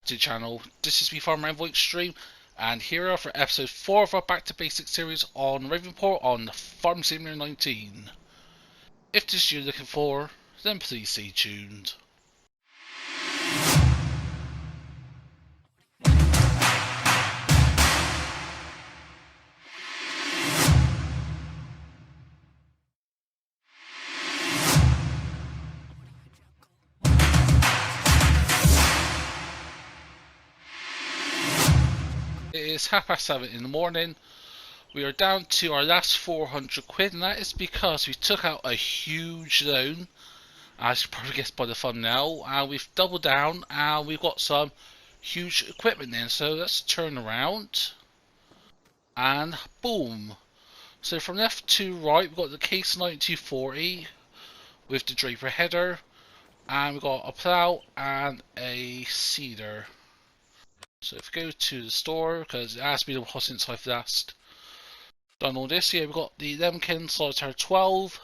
to the channel. This is me, Farmer EnvoyXtreme, and here are for episode 4 of our Back to Basics series on Ravenport on Farm Simulator 19. If this is you're looking for, then please stay tuned. It is 7:30 in the morning. We are down to our last 400 quid, and that is because we took out a huge loan, as you probably guessed by the thumbnail, and we've doubled down and we've got some huge equipment in. So let's turn around and boom. So from left to right, we've got the Case 9240 with the Draper header, and we've got a plough and a seeder. So if we go to the store, because it asked me what's inside for last done all this, we've got the Lemkin Solitaire 12.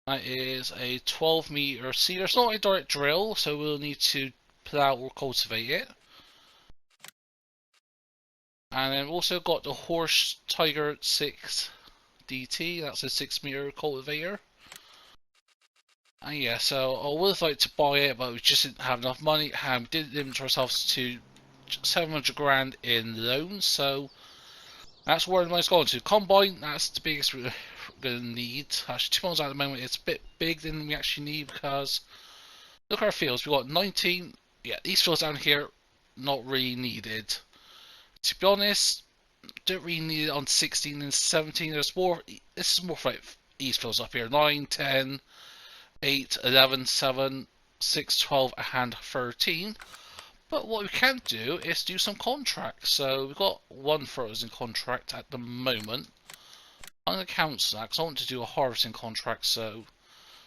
That is a 12 meter seeder. It's not a direct drill, so we'll need to plough or cultivate it. And then we've also got the Horse Tiger 6 DT, that's a 6 meter cultivator. And yeah, so I would have liked to buy it, but we just didn't have enough money, and we did limit ourselves to 700 grand in loans, so that's where the money's going to. Combine, that's the biggest we're going to need. Actually, 2 miles at the moment, it's a bit big than we actually need, because look at our fields. We've got 19, yeah, these fields down here, not really needed. To be honest, don't really need it on 16 and 17. There's more, this is more for like these fields up here. 9, 10, 8, 11, 7, 6, 12, and 13. But what we can do is do some contracts. So we've got one frozen contract at the moment. I'm going to cancel that because I want to do a harvesting contract. So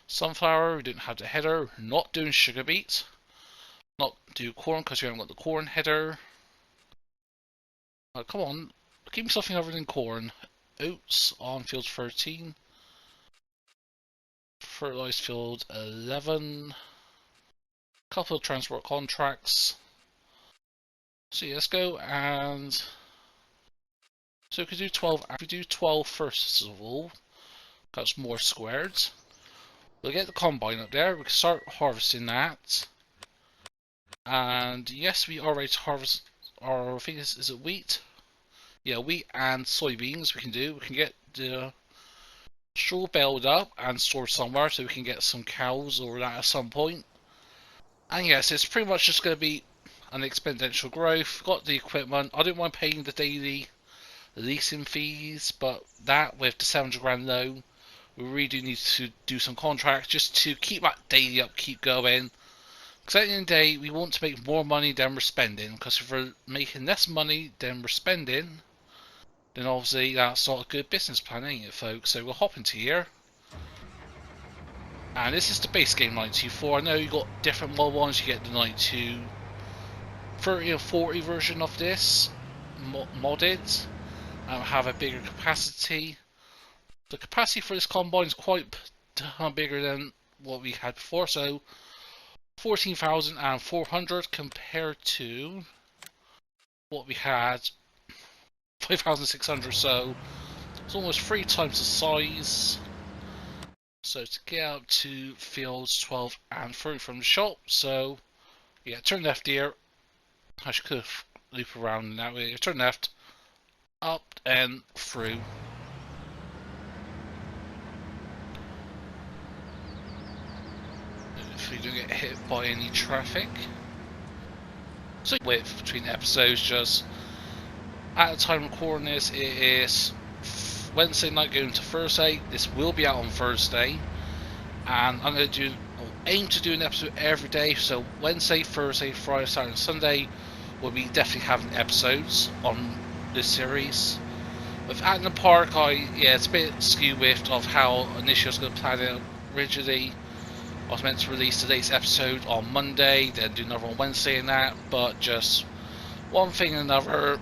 sunflower, we didn't have the header. Not doing sugar beet. Not do corn because we haven't got the corn header. Oh, come on, give me something other than corn. Oats on field 13. Fertilized field 11. Couple of transport contracts. So yeah, let's go and so we could do 12. If we do 12 first of all, that's more squared. We'll get the combine up there. We can start harvesting that. And yes, we are ready to harvest our. I think is it wheat? Yeah, wheat and soybeans. We can do. We can get the straw baled up and stored somewhere so we can get some cows or that at some point. And yes, it's pretty much just going to be an exponential growth. Got the equipment. I don't mind paying the daily leasing fees, but that with the 700 grand loan, we really do need to do some contracts just to keep that daily upkeep going. Because at the end of the day, we want to make more money than we're spending. Because if we're making less money than we're spending, then obviously that's not a good business plan, ain't it, folks? So we'll hop into here. And this is the base game 92.4. I know you got different mod ones. You get the 92 30 or 40 version of this modded and have a bigger capacity. The capacity for this combine is quite bigger than what we had before, so 14,400 compared to what we had 5,600, so it's almost 3 times the size. So to get up to fields 12 and 30 from the shop, so yeah, turn left here. I could have looped around in that way. Turn left, up and through. If we don't get hit by any traffic. So width between episodes, just at the time of recording this, it is Wednesday night going to Thursday. This will be out on Thursday, and I'm going to aim to do an episode every day. So Wednesday, Thursday, Friday, Saturday, and Sunday will be definitely having episodes on this series. With Atlan Park, it's a bit skew-whiffed of how initially I was going to plan it originally. I was meant to release today's episode on Monday, then do another on Wednesday and that, but just one thing and another.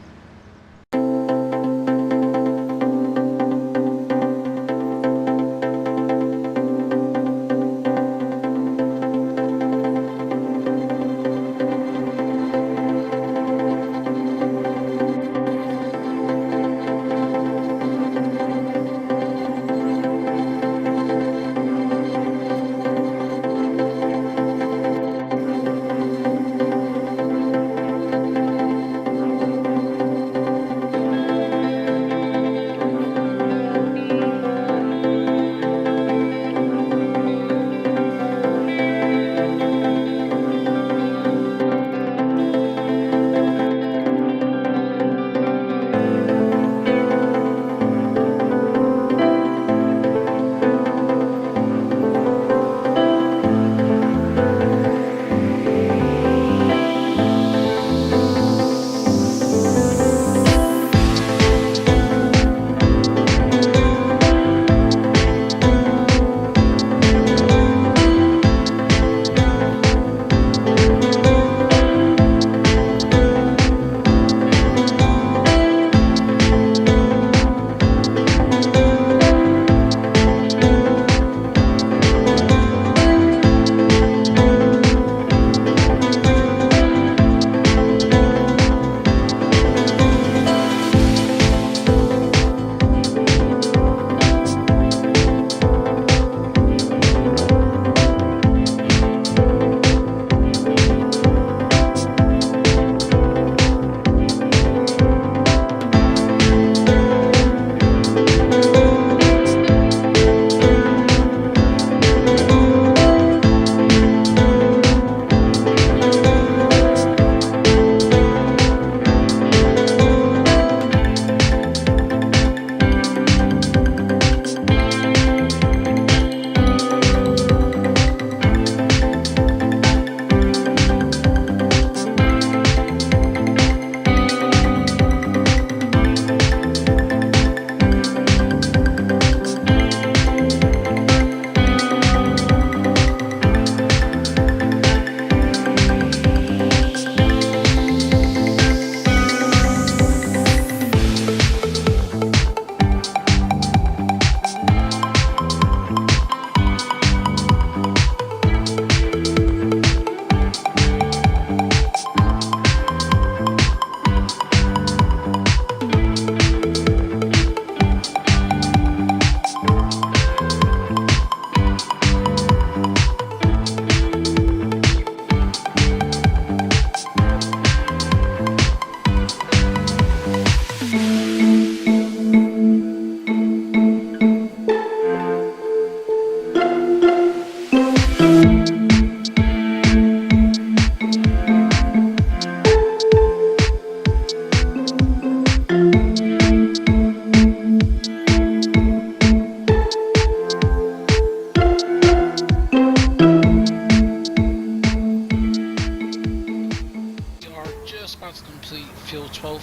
about to complete field 12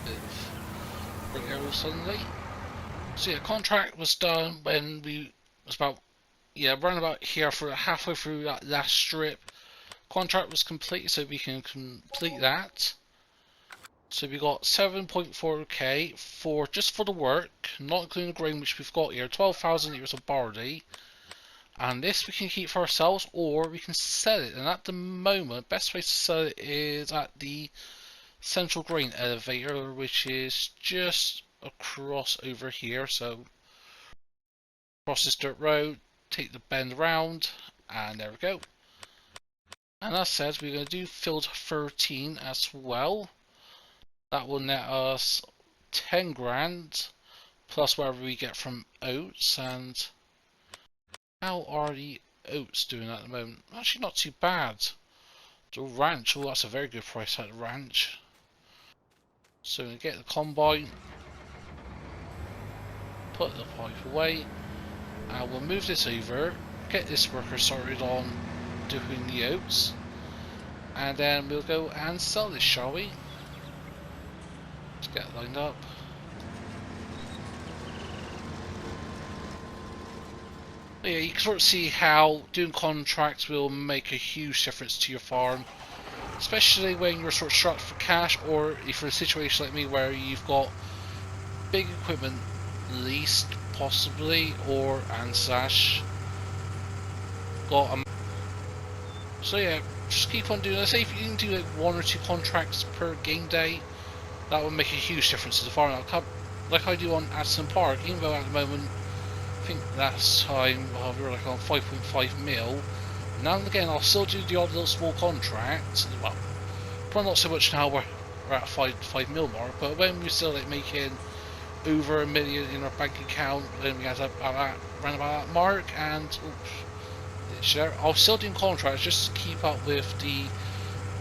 with Great Arrow suddenly. So yeah, contract was done when we was about around about here for halfway through that last strip. Contract was complete, so we can complete that. So we got 7.4k for just for the work, not including the grain which we've got here, 12,000 litres of barley. And this we can keep for ourselves, or we can sell it. And at the moment, best way to sell it is at the central grain elevator, which is just across over here. So cross this dirt road, take the bend around, and there we go. And that says we're going to do field 13 as well. That will net us 10 grand plus whatever we get from oats. And how are the oats doing at the moment? Actually not too bad. The ranch, oh that's a very good price at the ranch. So we get the combine, put the pipe away, and we'll move this over, get this worker started on doing the oats, and then we'll go and sell this, shall we? Let's get it lined up. But yeah, you can sort of see how doing contracts will make a huge difference to your farm, especially when you're sort of strapped for cash, or if you're in a situation like me where you've got big equipment leased possibly, or Ansash got a... So yeah, just keep on doing this. Say if you can do like 1 or 2 contracts per game day, that would make a huge difference to the farm. Like I do on Addison Park, even though at the moment I think last time we were like on 5.5 mil. Now and again I'll still do the odd little small contract. Well, probably not so much now, we're at 5 mil mark, but when we're still like making over $1 million in our bank account, then we had around about that mark, and oops, I was still doing contracts just to keep up with the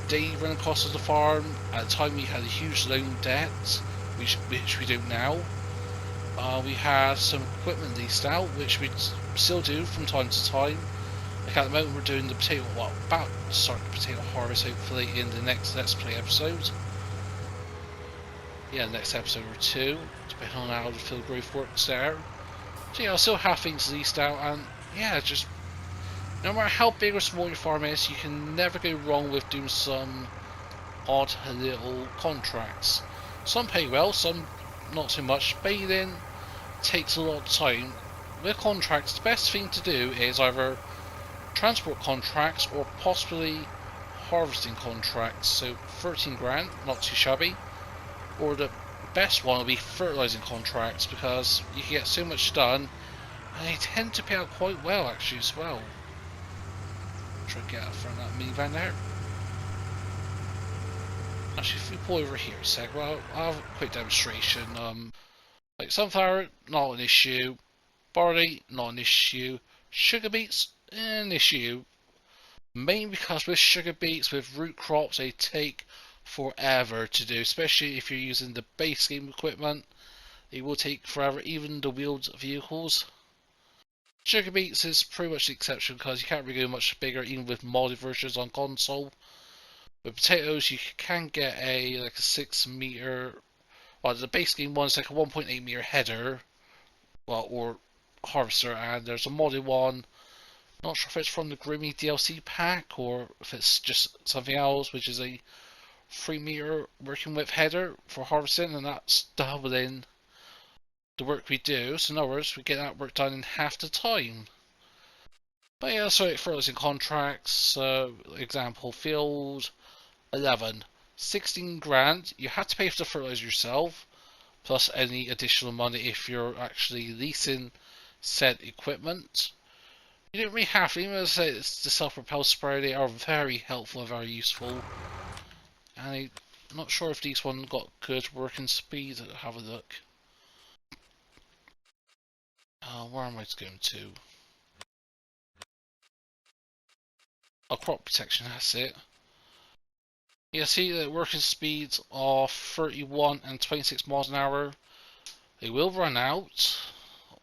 daily running costs of the farm. At the time we had a huge loan debt, which we don't now. We had some equipment leased out, which we still do from time to time. Like at the moment we're doing the potato, well, about to start the potato harvest hopefully in the next Let's Play episode. Yeah, next episode or 2, depending on how the field growth works there. So yeah, I still have things leased out, and yeah, just no matter how big or small your farm is, you can never go wrong with doing some odd little contracts. Some pay well, some not so much. Bathing takes a lot of time. With contracts, the best thing to do is either transport contracts or possibly harvesting contracts. So 13 grand, not too shabby. Or the best one will be fertilizing contracts, because you can get so much done and they tend to pay out quite well actually as well. Try to get out from that minivan there. Actually, if we pull over here a sec, well, I'll have a quick demonstration. Like sunflower, not an issue. Barley, not an issue. Sugar beets, an issue. Mainly because with sugar beets, with root crops, they take forever to do, especially if you're using the base game equipment. It will take forever, even the wheeled vehicles. Sugar beets is pretty much the exception because you can't really go much bigger even with modded versions on console. With potatoes you can get like a 6 meter, well the base game one is like a 1.8 meter header, well, or harvester, and there's a modded one. Not sure if it's from the Grimmy DLC pack or if it's just something else, which is a 3 meter working with header for harvesting, and that's doubling the work we do. So in other words, we get that work done in half the time. But yeah, so fertilizing contracts, example, field 11, 16 grand, you have to pay for the fertilizer yourself, plus any additional money if you're actually leasing said equipment. You don't really have to, even though I say it's the self-propelled sprayer, they are very helpful and very useful. And I'm not sure if these ones got good working speed. Have a look. Where am I going to? Oh, crop protection, that's it. Yeah, see the working speeds are 31 and 26 miles an hour. They will run out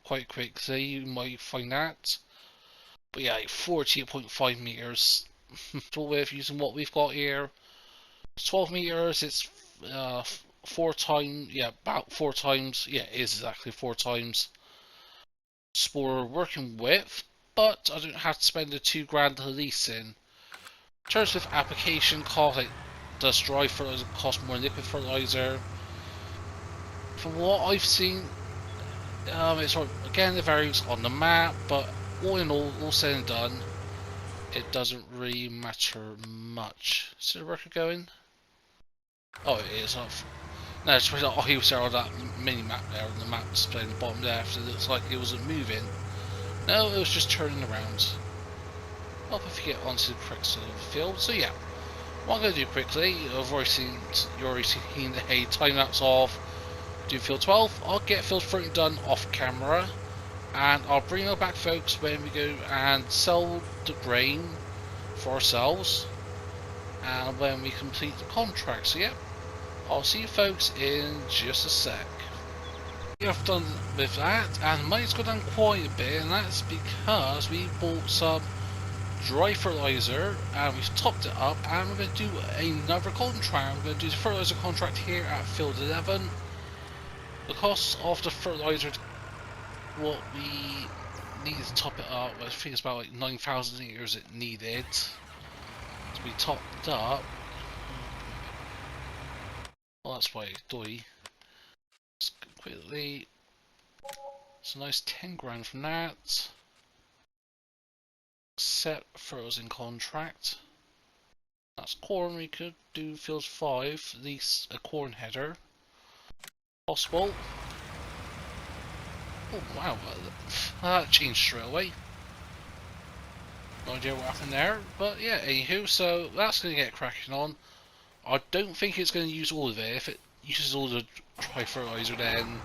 quite quickly, you might find that. But yeah, 48.5 meters full width using what we've got here. 12 meters, it's 4 times, yeah, about 4 times, yeah, it is exactly 4 times spore working with, but I don't have to spend the £2 to lease in. In terms of application cost, like, does dry fertilizer cost more than liquid fertilizer? From what I've seen, it's sort of, again, it varies on the map, but all in all said and done, it doesn't really matter much. Is the worker going? Oh, it is off. No, it's just, oh, he was there on that mini map there, on the map display in the bottom left. It looks like it wasn't moving. No, it was just turning around. Up if you get onto the correct side of the field. So yeah, what I'm going to do quickly, you've already seen a time lapse of do field 12. I'll get field 13 done off camera, and I'll bring it back, folks, when we go and sell the grain for ourselves, and when we complete the contract. So yeah, I'll see you folks in just a sec. I've done with that, and money's gone down quite a bit, and that's because we bought some dry fertilizer and we've topped it up, and we're going to do another contract. We're going to do the fertilizer contract here at field 11. The cost of the fertilizer, what we needed to top it up, I think it's about like 9,000 litres it needed to be topped up. Well, that's why it's doy. Let's go quickly. It's a nice 10 grand from that. Set fertilizer contract. That's corn. We could do field 5, at least a corn header. Possible. Oh wow, that changed straight away. No idea what happened there, but yeah, anywho, so that's going to get cracking on. I don't think it's going to use all of it. If it uses all the dry fertilizer, then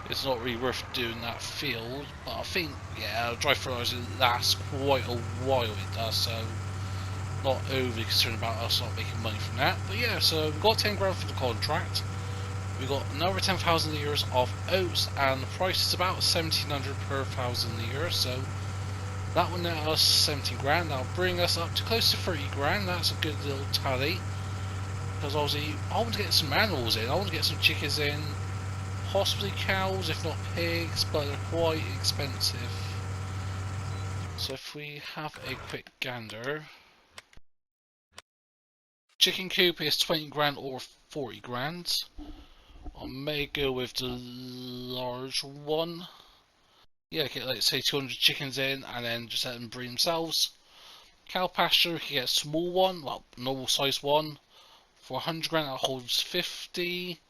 it's not really worth doing that field. But I think, yeah, dry fertilizer lasts quite a while, it does, so not overly concerned about us not making money from that. But yeah, so we've got 10 grand for the contract. We've got another 10,000 litres of oats, and the price is about 1,700 per 1,000 litres, so that will net us 17 grand. That'll bring us up to close to 30 grand. That's a good little tally, because obviously I want to get some animals in. I want to get some chickens in, possibly cows, if not pigs, but they're quite expensive. So if we have a quick gander, chicken coop is 20 grand or 40 grand. I may go with the large one. Yeah, get like say 200 chickens in and then just let them breed themselves. Cow pasture, we can get a small one, well, normal size one. For 100 grand that holds 50.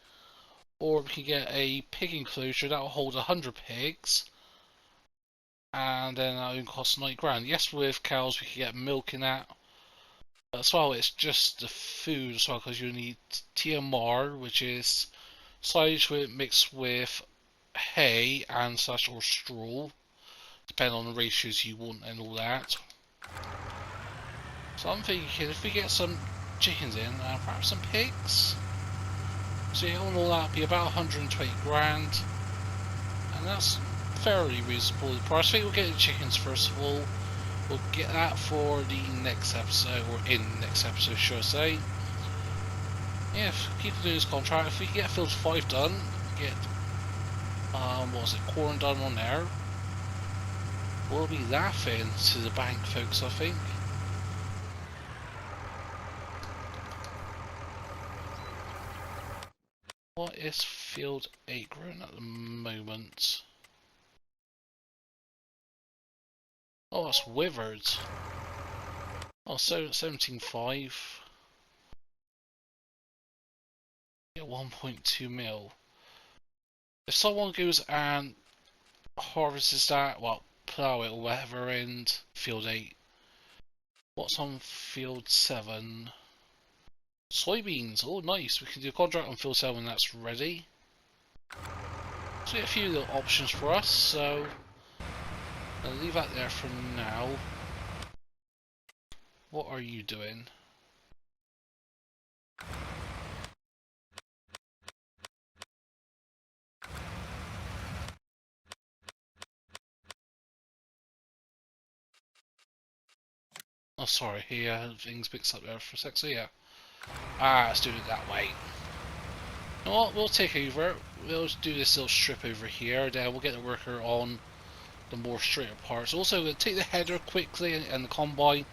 Or we can get a pig enclosure that will hold 100 pigs. And then that will cost 90 grand. Yes, with cows we can get milk in that. But as well, it's just the food as well, because you need TMR, which is silage mixed with hay and such, or straw, depending on the ratios you want and all that. So I'm thinking if we get some chickens in and perhaps some pigs, so yeah, all that be about 120 grand, and that's fairly reasonable the price. I think we'll get the chickens first of all. We'll get that for the next episode, or in the next episode, should I say. Yeah, if keep doing this contract, if we can get field 5 done, get what was it, corn done on there, we'll be laughing to the bank, folks, I think. What is field 8 growing at the moment? Oh, it's withered. Oh, so 17.5. Get 1.2 mil. If someone goes and harvests that, well, plough it or whatever in field 8, what's on field 7? Soybeans. Oh, nice. We can do a contract on field 7 when that's ready. So, a few little options for us, so I'll leave that there for now. What are you doing? Oh, sorry, things mixed up there for a sec, so yeah. Let's do it that way. You know what, we'll take over. We'll do this little strip over here, then we'll get the worker on the more straighter parts. Also, we'll take the header quickly and the combine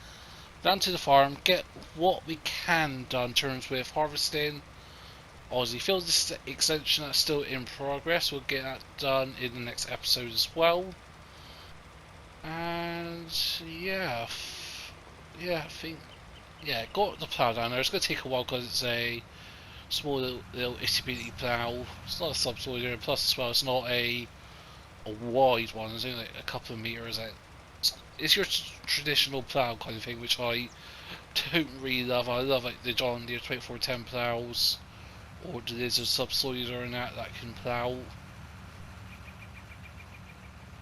down to the farm, get what we can done in terms with harvesting. Aussie field extension that's still in progress. We'll get that done in the next episode as well. And yeah, I think got the plough down there. It's going to take a while because it's a small little itty bitty plough. It's not a subsoiler, and plus as well, it's not a wide one. It's only like a couple of meters out. It's your traditional plough kind of thing, which I don't really love. I love like the John Deere 2410 ploughs, or the Lizard subsoiler and that can plough.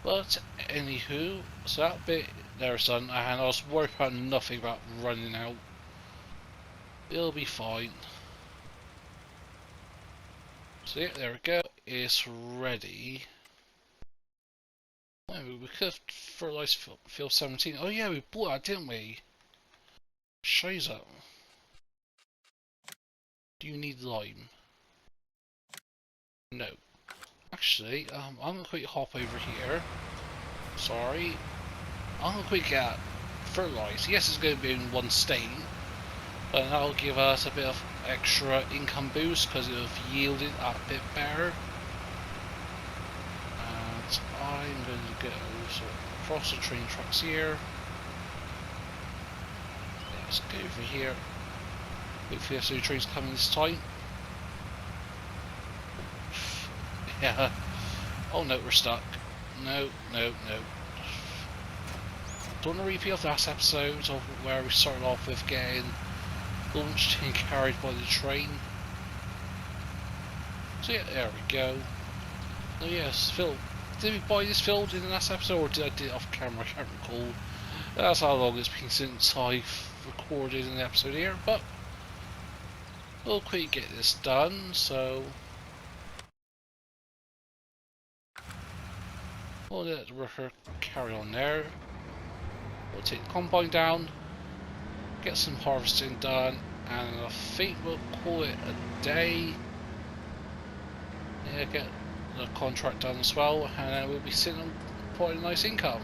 But anywho, so that bit there's done, and I was worried about nothing about running out. It'll be fine. So yeah, there we go. It's ready. Oh, we could have fertilized field 17. Oh yeah, we bought that, didn't we? Shows up. Do you need lime? No. Actually, I'm gonna quickly hop over here. Sorry. I'm gonna quickly get fertilized. Yes, it's gonna be in one state, but that'll give us a bit of extra income boost because it'll have yielded a bit better. And I'm going to go across the train tracks here. Let's go over here. Hopefully there's no trains coming this time. Yeah. Oh no, we're stuck. No. Don't want to repeat of last episode of where we started off with getting launched and carried by the train. So yeah, there we go. Oh yes, Phil. Did we buy this field in the last episode, or did I do it off camera? I can't recall. That's how long it's been since I've recorded an episode here, but we'll quickly get this done, so we'll let the worker carry on there. We'll take the combine down, get some harvesting done, and I think we'll call it a day. Yeah, get the contract done as well, and then we'll be sitting on quite a nice income.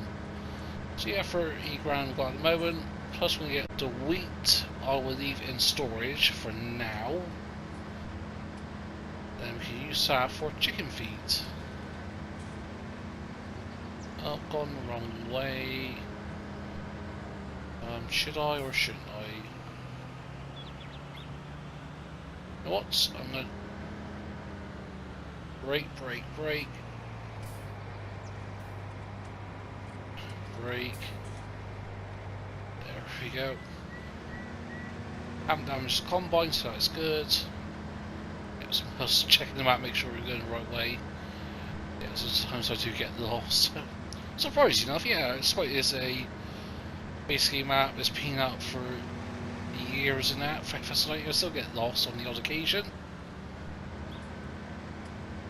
So yeah, 30 grand we've got at the moment, plus when we get the wheat, I will leave in storage for now. Then we can use that for chicken feed. Oh, gone the wrong way. Should I or shouldn't I? You know what? I'm gonna brake. There we go. Haven't damaged the combine, so that's good. Yeah, just checking them out, make sure we're going the right way. Yeah, sometimes I do get lost. Surprising enough, yeah, despite it's a basically map that's been out for years and that, I still get lost on the odd occasion.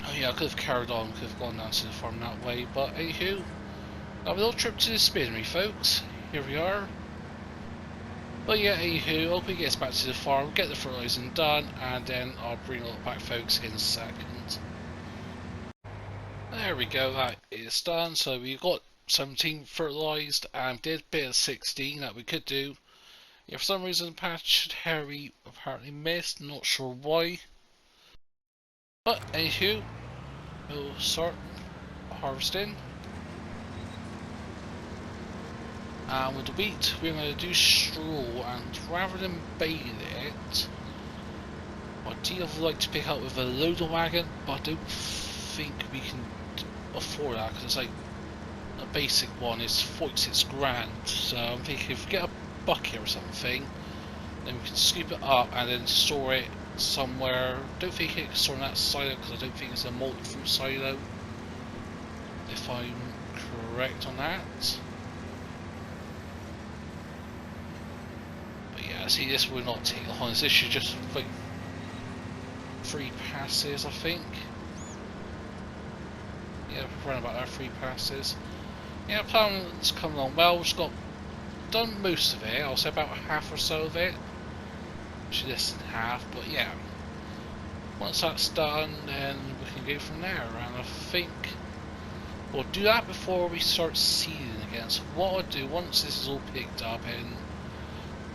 Oh yeah, I could have carried on, could have gone down to the farm that way, but anywho, a little trip to the spinnery, folks. Here we are. But yeah, anywho, hope he gets back to the farm, get the fertilizing done, and then I'll bring it all back, folks, in a second. There we go, that is done. So we've got 17 fertilized and did a bit of 16 that we could do. Yeah, for some reason, patch Harry apparently missed, not sure why. But anywho, we'll start harvesting. And with the wheat, we're going to do straw, and rather than bale it, ideally I'd like to pick up with a loader wagon, but I don't think we can afford that because it's like a basic one is 46 grand. So I'm thinking if we get a bucket or something, then we can scoop it up and then store it somewhere. Don't think it can store in that silo because I don't think it's a multi-fruit silo, if I'm correct on that. But yeah, see, this will not take long. This should just like 3 passes, I think. Yeah, around about our 3 passes. Yeah, plan's come along well. We've got done most of it. I'll say about half or so of it. actually less than half, but yeah. Once that's done, then we can go from there, and I think we'll do that before we start seeding again. So what I'll do, once this is all picked up and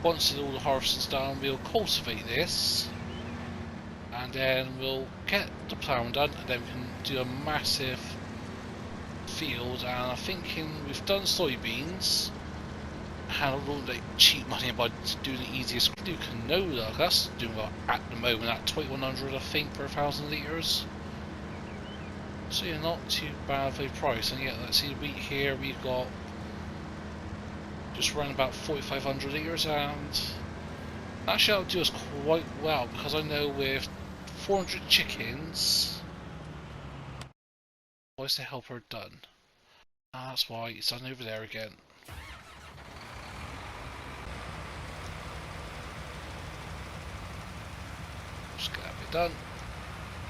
once all the harvesting's done, we'll cultivate this, and then we'll get the ploughing done, and then we can do a massive field. And I'm thinking we've done soybeans, and I don't like cheap money by doing the easiest. We do canola, that's doing well at the moment at 2100 I think per 1,000 litres. So yeah, not too bad of a price. And yeah, let's see the wheat here, we've got just around about 4,500 litres, and actually that'll do us quite well, because I know with 400 chickens, why's the helper done? Ah, that's why it's done over there again. Just get that bit done.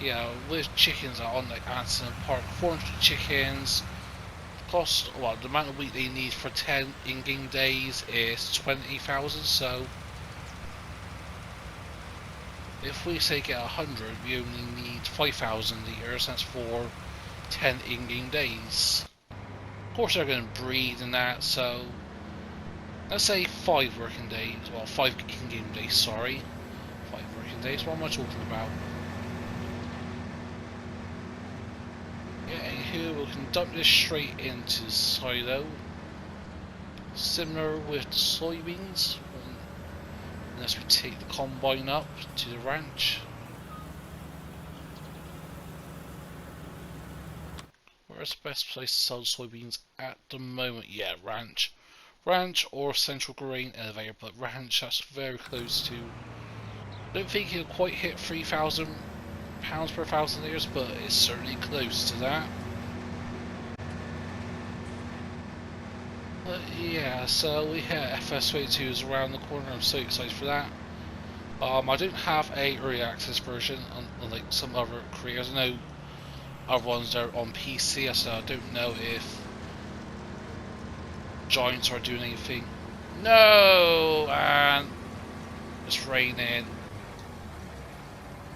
Yeah, with chickens are on like Anson Park, 400 chickens cost, well, the amount of wheat they need for 10 in-game days is 20,000, so if we say get 100, we only need 5,000 litres, that's for 10 in-game days. Of course they're going to breed and that, so let's say 5 working days, well 5 in-game days, sorry. 5 working days, what am I talking about? Yeah, here we can dump this straight into silo. Similar with the soybeans, unless we take the combine up to the ranch. Where's the best place to sell soybeans at the moment? Yeah, ranch. Ranch or central grain elevator, but ranch, that's very close to. I don't think he'll quite hit £3,000 per 1,000 litres, but it's certainly close to that. But yeah, so we hit FS22 is around the corner. I'm so excited for that. I don't have a early access version unlike some other creators. I know other ones are on PC, so I don't know if Giants are doing anything. No, and it's raining.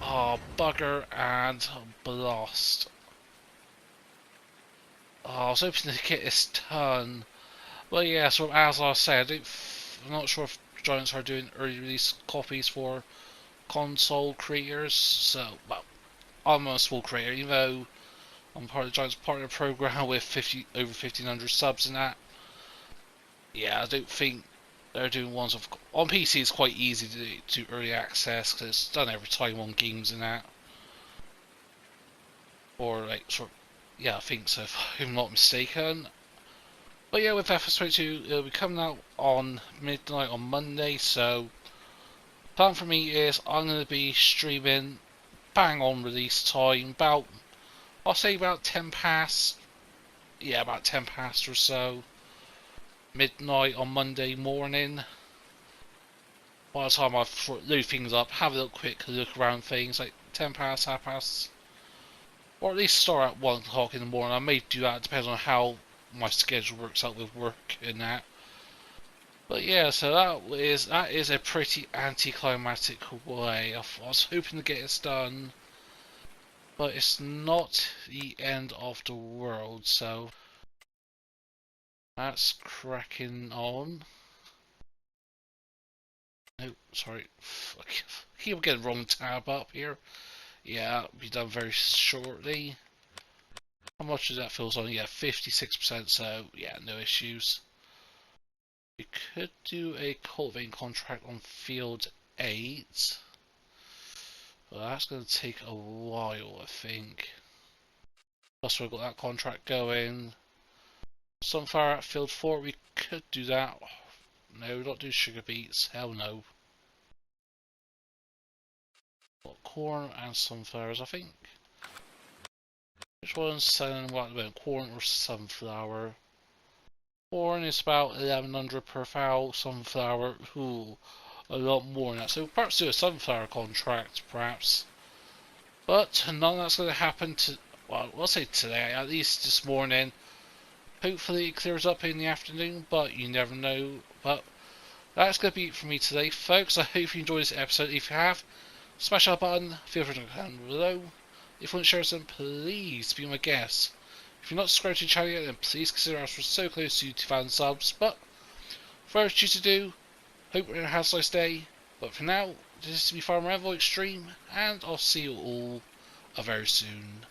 Oh, bugger and blast. Oh, I was hoping to get this done. Well, yeah, so as I said, I'm not sure if Giants are doing early release copies for console creators. So, well, I'm a small creator, even though I'm part of the Giants partner program with over 1,500 subs and that. Yeah, I don't think they're doing ones of on PC. It's quite easy to do early access because it's done every time on games and that, or like sort of, yeah, I think so if I'm not mistaken. But yeah, with FS22, it'll be coming out on midnight on Monday. So plan for me is I'm going to be streaming bang on release time, about I'll say about 10 past. Yeah, about 10 past or so. Midnight on Monday morning. By the time I've load things up, have a little quick look around things, like 10 past, half past, or at least start at 1 o'clock in the morning. I may do that, depends on how my schedule works out with work and that. But yeah, so that is a pretty anticlimactic way. I was hoping to get this done, but it's not the end of the world, so that's cracking on. No, sorry. I keep getting the wrong tab up here. Yeah, it'll be done very shortly. How much does that feels on? Yeah, 56%, so yeah, no issues. We could do a cultivating contract on field 8. But that's going to take a while, I think. Plus we've got that contract going. Sunflower at field 4, we could do that. No, not do sugar beets, hell no. Got corn and sunflowers, I think. Which one's selling what about corn or sunflower? Corn is about 1,100 per fowl. Sunflower, ooh, a lot more than that. So perhaps do a sunflower contract, perhaps. But none of that's going to happen to. Well, I'll say today, at least this morning. Hopefully it clears up in the afternoon, but you never know. But That's going to be it for me today, folks. I hope you enjoyed this episode. If you have, smash that button, feel free to comment below. If you want to share some, please be my guest. If you're not subscribed to the channel yet, then please consider us. We're so close to 2,000 subs. But without you to do, hope you're having a nice day. But for now, this is to be Farmer EnvoyXtreme, and I'll see you all very soon.